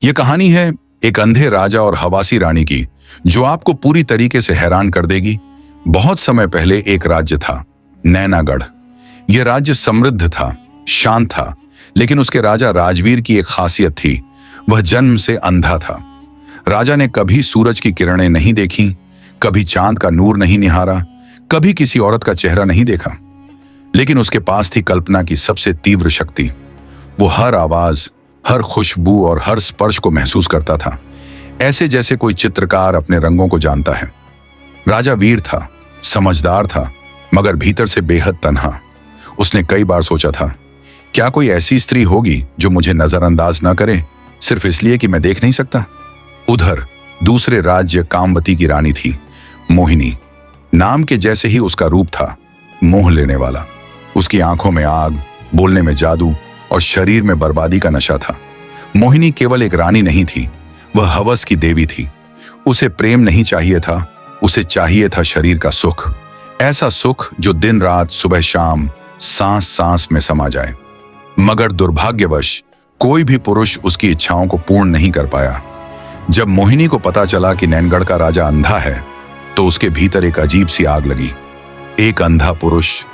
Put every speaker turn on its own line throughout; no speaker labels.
यह कहानी है एक अंधे राजा और हवासी रानी की, जो आपको पूरी तरीके से हैरान कर देगी। बहुत समय पहले एक राज्य था, नैनागढ़। यह राज्य समृद्ध था, शांत था, लेकिन उसके राजा राजवीर की एक खासियत थी, वह जन्म से अंधा था। राजा ने कभी सूरज की किरणें नहीं देखी, कभी चांद का नूर नहीं निहारा, कभी किसी औरत का चेहरा नहीं देखा। लेकिन उसके पास थी कल्पना की सबसे तीव्र शक्ति। वो हर आवाज, हर खुशबू और हर स्पर्श को महसूस करता था, ऐसे जैसे कोई चित्रकार अपने रंगों को जानता है। राजा वीर था, समझदार था, मगर भीतर से बेहद तन्हा। उसने कई बार सोचा था, क्या कोई ऐसी स्त्री होगी जो मुझे नजरअंदाज न करे, सिर्फ इसलिए कि मैं देख नहीं सकता। उधर दूसरे राज्य कामवती की रानी थी, मोहिनी। नाम के जैसे ही उसका रूप था, मोह लेने वाला। उसकी आंखों में आग, बोलने में जादू और शरीर में बर्बादी का नशा था। मोहिनी केवल एक रानी नहीं थी, वह हवस की देवी थी। उसे प्रेम नहीं चाहिए था, उसे चाहिए था शरीर का सुख। ऐसा सुख जो दिन रात, सुबह शाम, सांस सांस में समा जाए। मगर दुर्भाग्यवश कोई भी पुरुष उसकी इच्छाओं को पूर्ण नहीं कर पाया। जब मोहिनी को पता चला कि नैनगढ़ का राजा अंधा है, तो उसके भीतर एक अजीब सी आग लगी। एक अंधा पुरुष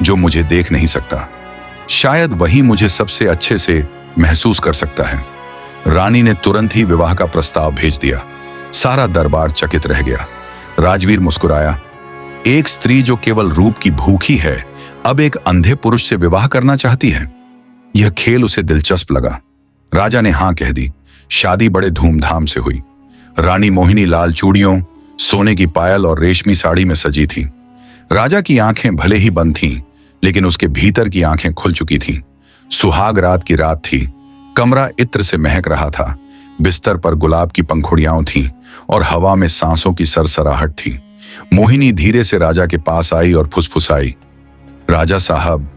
जो मुझे देख नहीं सकता, शायद वही मुझे सबसे अच्छे से महसूस कर सकता है। रानी ने तुरंत ही विवाह का प्रस्ताव भेज दिया। सारा दरबार चकित रह गया। राजवीर मुस्कुराया। एक स्त्री जो केवल रूप की भूखी है, अब एक अंधे पुरुष से विवाह करना चाहती है। यह खेल उसे दिलचस्प लगा। राजा ने हां कह दी। शादी बड़े धूमधाम से हुई। रानी मोहिनी लाल चूड़ियों, सोने की पायल और रेशमी साड़ी में सजी थी। राजा की आंखें भले ही बंद थीं, लेकिन उसके भीतर की आंखें खुल चुकी थीं। सुहाग रात की रात थी। कमरा इत्र से महक रहा था। बिस्तर पर गुलाब की पंखुड़ियां थीं और हवा में सांसों की सरसराहट थी। मोहिनी धीरे से राजा के पास आई और फुसफुसाई, राजा साहब,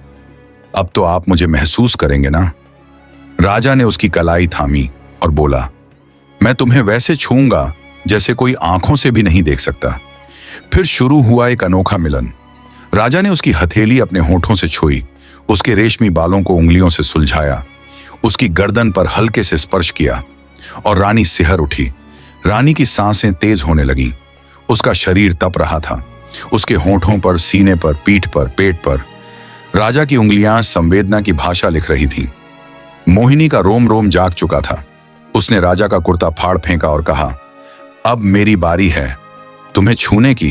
अब तो आप मुझे महसूस करेंगे ना? राजा ने उसकी कलाई थामी और बोला, मैं तुम्हें वैसे छूंगा जैसे कोई आंखों से भी नहीं देख सकता। फिर शुरू हुआ एक अनोखा मिलन। राजा ने उसकी हथेली अपने होठों से छुई, उसके रेशमी बालों को उंगलियों से सुलझाया, उसकी गर्दन पर हल्के से स्पर्श किया और रानी सिहर उठी। रानी की सांसें तेज होने लगीं। उसका शरीर तप रहा था। उसके होठों पर, सीने पर, पीठ पर, पेट पर राजा की उंगलियां संवेदना की भाषा लिख रही थीं। मोहिनी का रोम रोम जाग चुका था। उसने राजा का कुर्ता फाड़ फेंका और कहा, अब मेरी बारी है तुम्हें छूने की,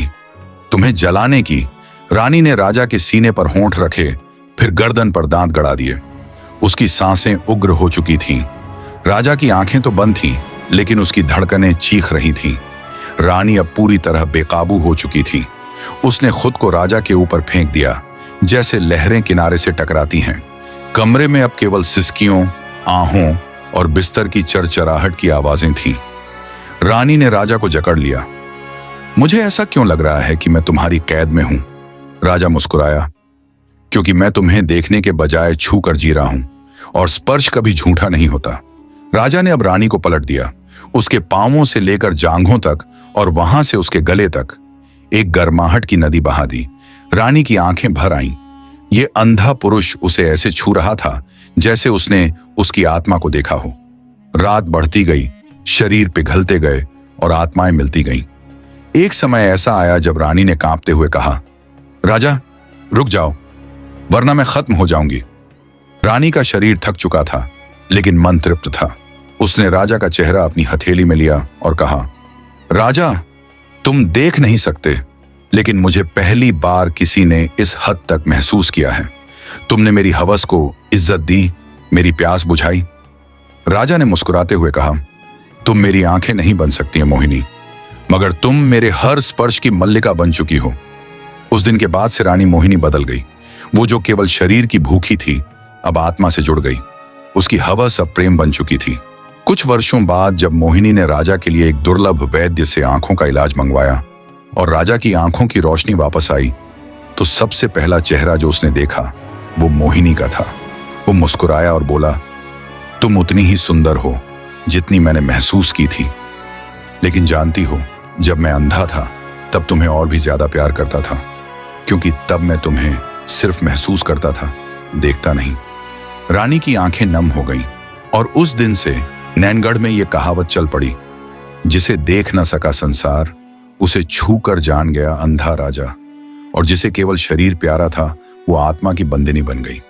तुम्हें जलाने की। रानी ने राजा के सीने पर होंठ रखे, फिर गर्दन पर दांत गड़ा दिए। उसकी सांसें उग्र हो चुकी थीं। राजा की आंखें तो बंद थीं, लेकिन उसकी धड़कनें चीख रही थीं। रानी अब पूरी तरह बेकाबू हो चुकी थी। उसने खुद को राजा के ऊपर फेंक दिया, जैसे लहरें किनारे से टकराती हैं। कमरे में अब केवल सिसकियों, आहों और बिस्तर की चरचराहट की आवाजें थीं। रानी ने राजा को जकड़ लिया। मुझे ऐसा क्यों लग रहा है कि मैं तुम्हारी कैद में हूं? राजा मुस्कुराया, क्योंकि मैं तुम्हें देखने के बजाय छू कर जी रहा हूं, और स्पर्श कभी झूठा नहीं होता। राजा ने अब रानी को पलट दिया। उसके पांवों से लेकर जांघों तक और वहां से उसके गले तक एक गर्माहट की नदी बहा दी। रानी की आंखें भर आईं। ये अंधा पुरुष उसे ऐसे छू रहा था जैसे उसने उसकी आत्मा को देखा हो। रात बढ़ती गई, शरीर पिघलते गए और आत्माएं मिलती गईं। एक समय ऐसा आया जब रानी ने कांपते हुए कहा, राजा रुक जाओ, वरना मैं खत्म हो जाऊंगी। रानी का शरीर थक चुका था, लेकिन मन तृप्त था। उसने राजा का चेहरा अपनी हथेली में लिया और कहा, राजा, तुम देख नहीं सकते, लेकिन मुझे पहली बार किसी ने इस हद तक महसूस किया है। तुमने मेरी हवस को इज्जत दी, मेरी प्यास बुझाई। राजा ने मुस्कुराते हुए कहा, तुम मेरी आंखें नहीं बन सकती हैं मोहिनी, मगर तुम मेरे हर स्पर्श की मल्लिका बन चुकी हो। उस दिन के बाद से रानी मोहिनी बदल गई। वो जो केवल शरीर की भूखी थी, अब आत्मा से जुड़ गई। उसकी हवस अब प्रेम बन चुकी थी। कुछ वर्षों बाद जब मोहिनी ने राजा के लिए एक दुर्लभ वैद्य से आंखों का इलाज मंगवाया और राजा की आंखों की रोशनी वापस आई, तो सबसे पहला चेहरा जो उसने देखा वो मोहिनी का था। वो मुस्कुराया और बोला, तुम उतनी ही सुंदर हो जितनी मैंने महसूस की थी। लेकिन जानती हो, जब मैं अंधा था तब तुम्हें और भी ज्यादा प्यार करता था, क्योंकि तब मैं तुम्हें सिर्फ महसूस करता था, देखता नहीं। रानी की आंखें नम हो गईं और उस दिन से नैनगढ़ में यह कहावत चल पड़ी, जिसे देख न सका संसार, उसे छू कर जान गया अंधा राजा। और जिसे केवल शरीर प्यारा था, वो आत्मा की बंदिनी बन गई।